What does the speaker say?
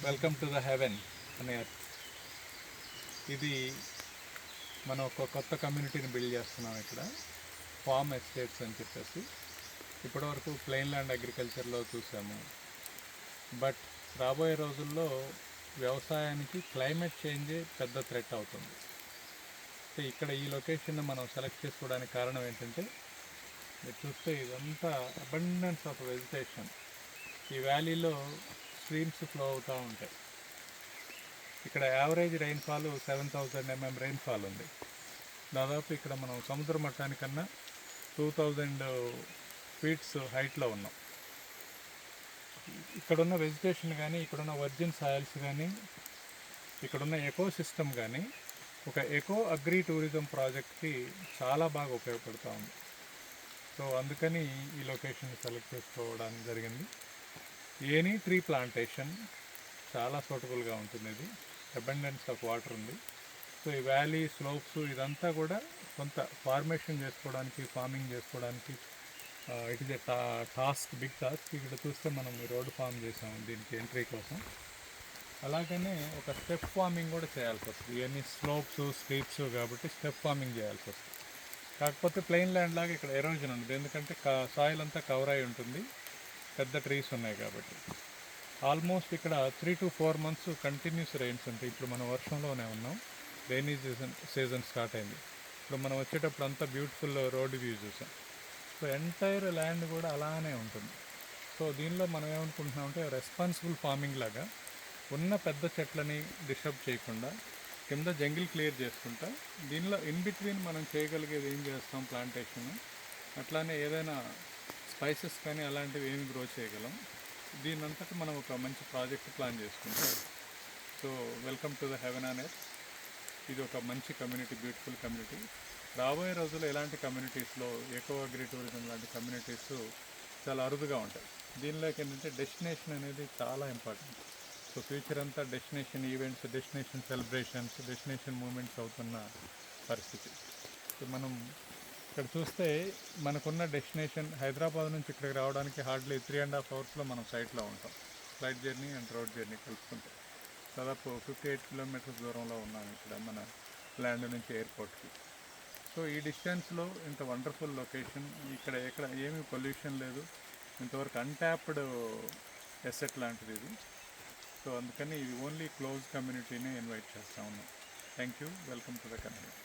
Welcome to the haven అనే ఇది మనం ఒక కొత్త కమ్యూనిటీని బిల్డ్ చేస్తున్నాం ఇక్కడ, ఫార్మ్ ఎస్టేట్స్ అని చెప్పేసి. ఇప్పటివరకు ప్లెయిన్ ల్యాండ్ అగ్రికల్చర్లో చూసాము, బట్ రాబోయే రోజుల్లో వ్యవసాయానికి క్లైమేట్ చేంజే పెద్ద థ్రెట్ అవుతుంది. ఇక్కడ ఈ లొకేషన్ మనం సెలెక్ట్ చేసుకోవడానికి కారణం ఏంటంటే, మీరు చూస్తే ఇదంతా అబండెన్స్ ఆఫ్ వెజిటేషన్. ఈ వ్యాలీలో స్ట్రీమ్స్ ఫ్లో అవుతూ ఉంటాయి. ఇక్కడ యావరేజ్ రైన్ఫాల్ 7000 mm రైన్ఫాల్ ఉంది. దాదాపు ఇక్కడ మనం సముద్ర మట్టానికన్నా 2000 ఫీట్స్ హైట్లో ఉన్నాం. ఇక్కడున్న వెజిటేషన్ కానీ, ఇక్కడున్న వర్జిన్ సాయిల్స్ కానీ, ఇక్కడున్న ఎకో సిస్టమ్ కానీ ఒక ఎకో అగ్రి టూరిజం ప్రాజెక్ట్కి చాలా బాగా ఉపయోగపడుతూ ఉంది. సో అందుకని ఈ లొకేషన్ సెలెక్ట్ చేసుకోవడానికి జరిగింది. ఎనీ ట్రీ ప్లాంటేషన్ చాలా సూటబుల్గా ఉంటుంది. ఇది అబండెన్స్ ఆఫ్ వాటర్ ఉంది. సో ఈ వ్యాలీ స్లోప్స్ ఇదంతా కూడా కొంత ఫార్మేషన్ చేసుకోవడానికి, ఫార్మింగ్ చేసుకోవడానికి it is a task, big task. ఇక్కడ చూస్తే మనం ఈ రోడ్డు ఫామ్ చేసాము దీనికి ఎంట్రీ కోసం. అలాగనే ఒక స్టెప్ ఫార్మింగ్ కూడా చేయాల్సి వస్తుంది. ఇవన్నీ స్లోప్స్, స్ట్రీప్స్ కాబట్టి స్టెప్ ఫార్మింగ్ చేయాల్సి వస్తుంది. కాకపోతే ప్లెయిన్ ల్యాండ్ లాగా ఇక్కడ ఎరోజన్ ఉంటుంది, ఎందుకంటే సాయిల్ అంతా కవర్ అయి ఉంటుంది, పెద్ద ట్రీస్ ఉన్నాయి కాబట్టి. ఆల్మోస్ట్ ఇక్కడ 3 to 4 months కంటిన్యూస్ రెయిన్స్ ఉంటాయి. ఇప్పుడు మనం వర్షంలోనే ఉన్నాం, రైనీ సీజన్ స్టార్ట్ అయింది. ఇప్పుడు మనం వచ్చేటప్పుడు అంతా బ్యూటిఫుల్ రోడ్ వ్యూ చూసాం. సో ఎంటైర్ ల్యాండ్ కూడా అలానే ఉంటుంది. సో దీనిలో మనం ఏమనుకుంటున్నామంటే, రెస్పాన్సిబుల్ ఫార్మింగ్ లాగా ఉన్న పెద్ద చెట్లని డిస్టర్బ్ చేయకుండా కింద జంగిల్ క్లియర్ చేసుకుంటా, దీనిలో ఇన్ బిట్వీన్ మనం చేయగలిగేది ఏం చేస్తాం, ప్లాంటేషన్, అట్లానే ఏదైనా స్పైసెస్ కానీ అలాంటివి ఏమి గ్రో చేయగలం. దీని అంతటా మనం ఒక మంచి ప్రాజెక్ట్ ప్లాన్ చేసుకుంటాం. So welcome to the heaven on earth. ఇది ఒక మంచి కమ్యూనిటీ, బ్యూటిఫుల్ కమ్యూనిటీ. రాబోయే రోజుల్లో ఇలాంటి కమ్యూనిటీస్లో ఎకో అగ్రి టూరిజం లాంటి కమ్యూనిటీస్ చాలా అరుదుగా ఉంటాయి. దీనిలోకి ఏంటంటే డెస్టినేషన్ అనేది చాలా ఇంపార్టెంట్. సో ఫ్యూచర్ అంతా destination events, destination celebrations, destination moments అవుతున్న పరిస్థితి. సో మనం ఇక్కడ చూస్తే మనకున్న డెస్టినేషన్ హైదరాబాద్ నుంచి ఇక్కడికి రావడానికి హార్డ్లీ 3.5 hours మనం సైట్లో ఉంటాం. Flight journey and road journey కలుసుకుంటాం. దాదాపు 58 kilometers దూరంలో ఉన్నాం ఇక్కడ మన ల్యాండ్ నుంచి ఎయిర్పోర్ట్కి. సో ఈ డిస్టెన్స్లో ఇంత వండర్ఫుల్ లొకేషన్, ఎక్కడ ఏమీ పొల్యూషన్ లేదు, ఇంతవరకు అన్ట్యాప్డ్ ఎసెట్ లాంటిది ఇది. సో అందుకని ఇది ఓన్లీ క్లోజ్ కమ్యూనిటీని ఇన్వైట్ చేస్తూ ఉన్నాం. Thank you. Welcome to the community.